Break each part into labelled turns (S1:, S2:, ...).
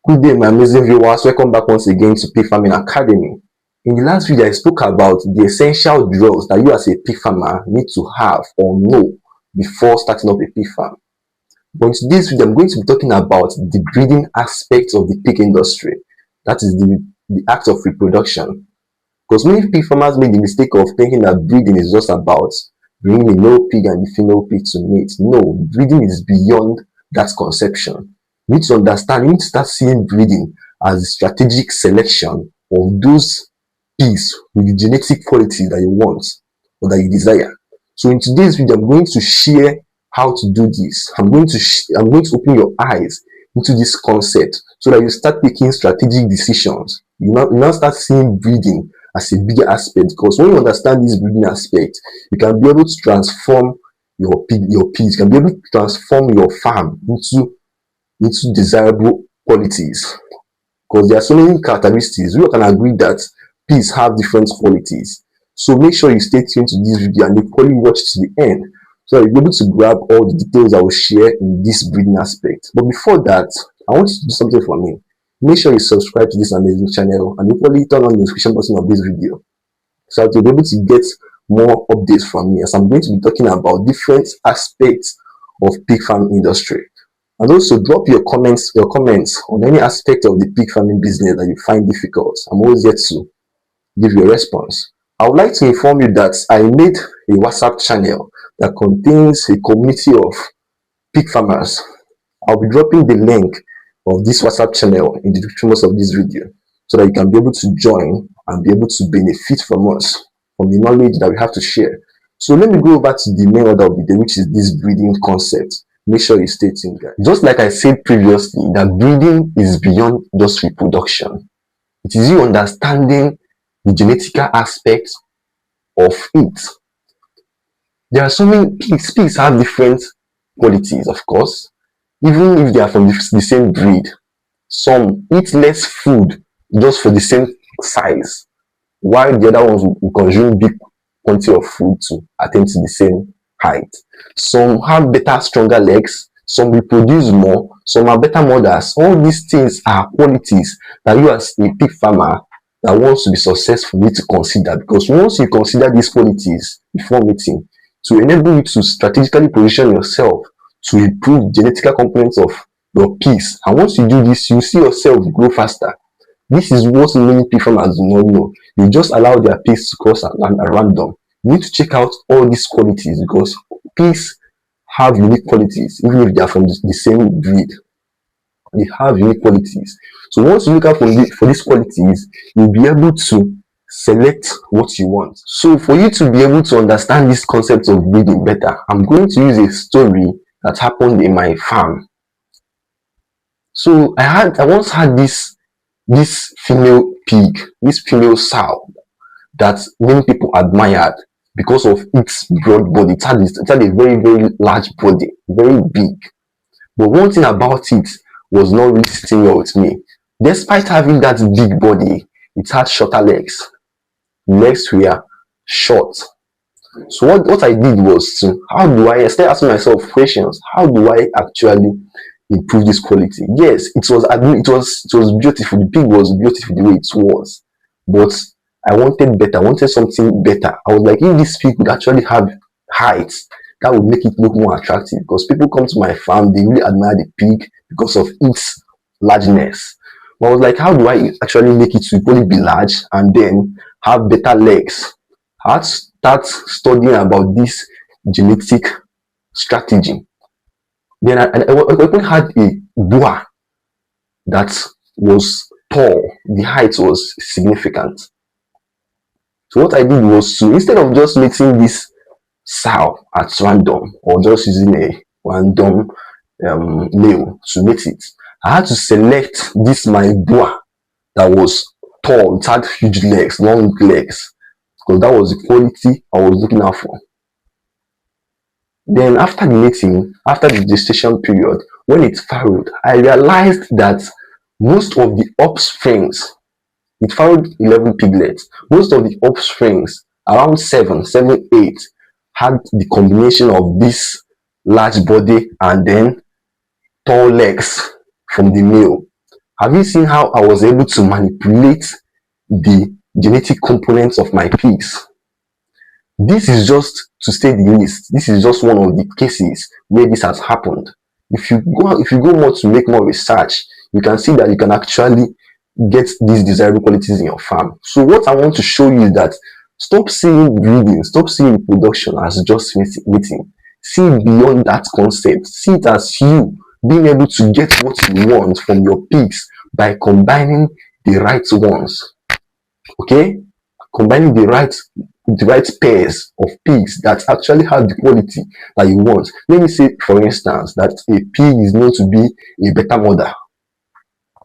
S1: Good day, my amazing viewers. Welcome back once again to Pig Farming Academy. In the last video, I spoke about the essential drills that you as a pig farmer need to have or know before starting up a pig farm. But in today's video, I'm going to be talking about the breeding aspect of the pig industry. That is the act of reproduction. Because many pig farmers make the mistake of thinking that breeding is just about bringing a male pig and the female pig to mate. No, breeding is beyond that conception. You need to understand, you need to start seeing breeding as the strategic selection of those pigs with the genetic quality that you want or that you desire. So in today's video, I'm going to share how to do this. I'm going to open your eyes into this concept so that you start taking strategic decisions. You now start seeing breeding as a bigger aspect, because when you understand this breeding aspect, you can be able to transform your pigs, you can be able to transform your farm into desirable qualities, because there are so many characteristics. We all can agree that pigs have different qualities. So make sure you stay tuned to this video and equally watch to the end so that you'll be able to grab all the details I will share in this breeding aspect. But before that, I want you to do something for me. Make sure you subscribe to this amazing channel and equally turn on the notification button of this video so that you'll be able to get more updates from me, as I'm going to be talking about different aspects of pig farming industry. And also drop your comments on any aspect of the pig farming business that you find difficult. I'm always here to give you a response. I would like to inform you that I made a WhatsApp channel that contains a community of pig farmers. I'll be dropping the link of this WhatsApp channel in the description box of this video so that you can be able to join and be able to benefit from us, from the knowledge that we have to share. So let me go over to the main order of the day, which is this breeding concept. Make sure you stay tuned, guys. Just like I said previously, that breeding is beyond just reproduction. It is you understanding the genetical aspects of it. There are so many pigs. Pigs have different qualities, of course, even if they are from the same breed. Some eat less food just for the same size, while the other ones will consume big quantity of food to attain to the same height. Some have better, stronger legs, some reproduce more, some are better mothers. All these things are qualities that you as a pig farmer that wants to be successful need to consider, because once you consider these qualities before mating, to enable you to strategically position yourself to improve genetical components of your pigs, and once you do this, you see yourself grow faster. This is what many pig farmers do not know. You just allow their pigs to cross at random. You need to check out all these qualities, because pigs have unique qualities. Even if they are from the same breed, they have unique qualities. So once you look out for these qualities, you'll be able to select what you want. So for you to be able to understand this concept of breeding better, I'm going to use a story that happened in my farm. So I once had this female pig, this female sow that many people admired because of its broad body. It had a very, very large body, very big. But one thing about it was not really sitting well with me. Despite having that big body, it had shorter legs. Legs were short. So what I did was I started asking myself questions. How do I actually improve this quality? Yes, it was beautiful. The pig was beautiful the way it was, but I wanted better. I wanted something better. I was like, if this pig would actually have height, that would make it look more attractive, because people come to my farm, they really admire the pig because of its largeness. But I was like, how do I actually make it to equally be large and then have better legs? I had to start studying about this genetic strategy. Then I even had a boa that was tall. The height was significant. So what I did was to, instead of just mating this sow at random or just using a random male to mate it, I had to select this my boa that was tall. It had huge legs, long legs, because that was the quality I was looking out for. Then after the mating, after the gestation period, when it farrowed, I realized that most of the offsprings, it farrowed 11 piglets. Most of the offsprings, around 7, 8, had the combination of this large body and then tall legs from the male. Have you seen how I was able to manipulate the genetic components of my pigs? This is just to say the least. This is just one of the cases where this has happened. If you go more to make more research, you can see that you can actually get these desirable qualities in your farm. So what I want to show you is that stop seeing breeding, stop seeing reproduction as just mating. See it beyond that concept. See it as you being able to get what you want from your pigs by combining the right ones. Okay? Combining the right pairs of pigs that actually have the quality that you want. Let me say, for instance, that a pig is known to be a better mother.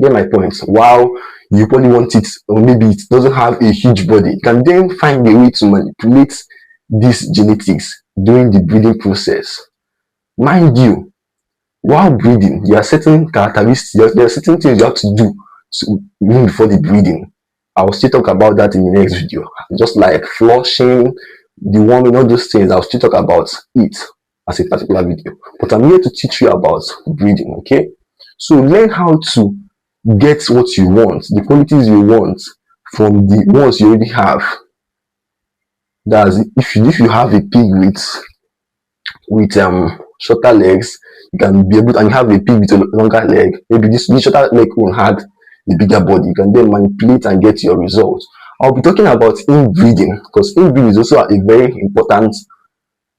S1: Get my point? While you probably want it, or maybe it doesn't have a huge body, you can then find a way to manipulate these genetics during the breeding process. Mind you, while breeding, there are certain characteristics, there are certain things you have to do even before the breeding. I will still talk about that in the next video. Just like flushing, deworming, all those things, I'll still talk about it as a particular video. But I'm here to teach you about breeding, okay? So learn how to get what you want, the qualities you want from the ones you already have. That's if you have a pig with shorter legs, you can be able to, and you have a pig with a longer leg, maybe this shorter leg one had a bigger body, you can then manipulate and get your results. I'll be talking about inbreeding, because inbreeding is also a very important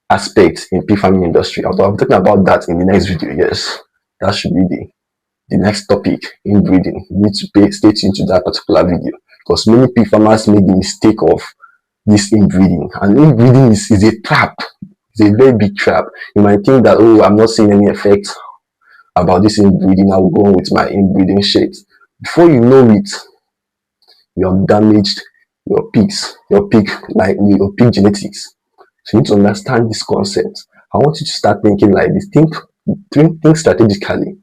S1: aspect in pig farming industry. I'll be talking about that in the next video. Yes, that should be the next topic, inbreeding. You need to stay tuned to that particular video, because many pig farmers make the mistake of this inbreeding, and inbreeding is a trap. It's a very big trap. You might think that, oh, I'm not seeing any effect about this inbreeding, I'll go on with my inbreeding shit. Before you know it, you have damaged your pigs, your pig genetics. So you need to understand this concept. I want you to start thinking like this. Think strategically.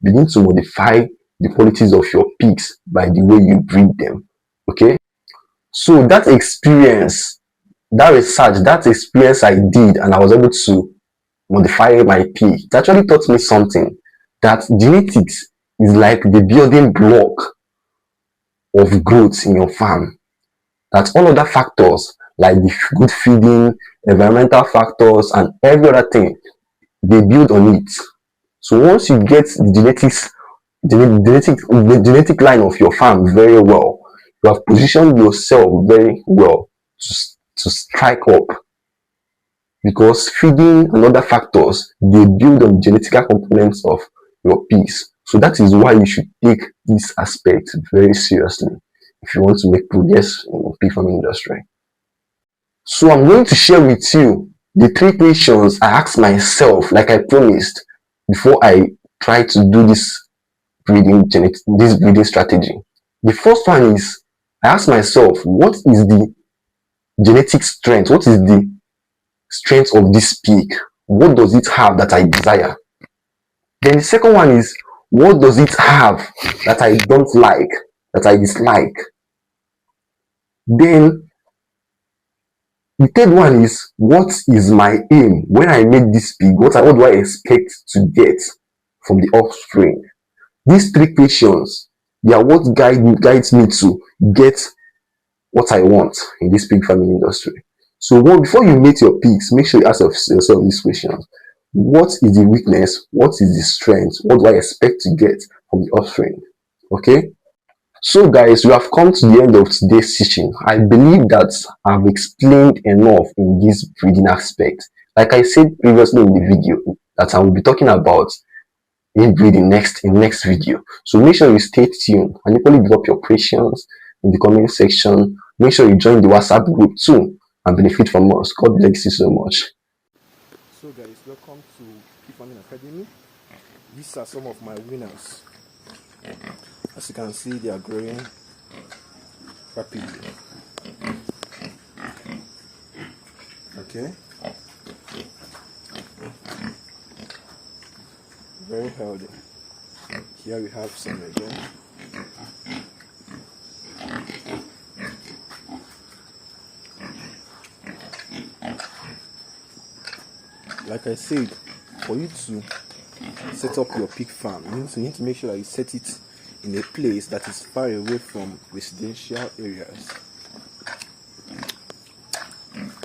S1: Begin to modify the qualities of your pigs by the way you breed them. Okay? So that experience, that research, that experience I did, and I was able to modify my pig, it actually taught me something, that genetics is like the building block of growth in your farm. That all other factors like the good feeding, environmental factors, and every other thing, they build on it. So once you get the genetic line of your farm very well, you have positioned yourself very well to strike up, because feeding and other factors, they build on genetical components of your pigs. So that is why you should take this aspect very seriously if you want to make progress in the pig farming industry. So I'm going to share with you the 3 questions I asked myself, like I promised, before I try to do this breeding strategy. The first one is, I asked myself, what is the genetic strength? What is the strength of this pig? What does it have that I desire? Then the second one is, what does it have that I don't like, that I dislike? Then the third one is, what is my aim when I make this pig? What do I expect to get from the offspring? These 3 questions, they are what guides me to get what I want in this pig farming industry. So before you mate your pigs, make sure you ask yourself these questions. What is the weakness? What is the strength? What do I expect to get from the offspring? Okay? So guys, we have come to the end of today's session. I believe that I've explained enough in this breeding aspect. Like I said previously in the video, that I will be talking about inbreeding in next video. So make sure you stay tuned, and equally drop your questions in the comment section. Make sure you join the WhatsApp group too and benefit from us. God bless you so much.
S2: So guys, welcome to Pig Farming Academy. These are some of my winners. As you can see, they are growing rapidly. Okay, very healthy. Here we have some again. Like I said, for you to set up your pig farm, you need to make sure that you set it in a place that is far away from residential areas.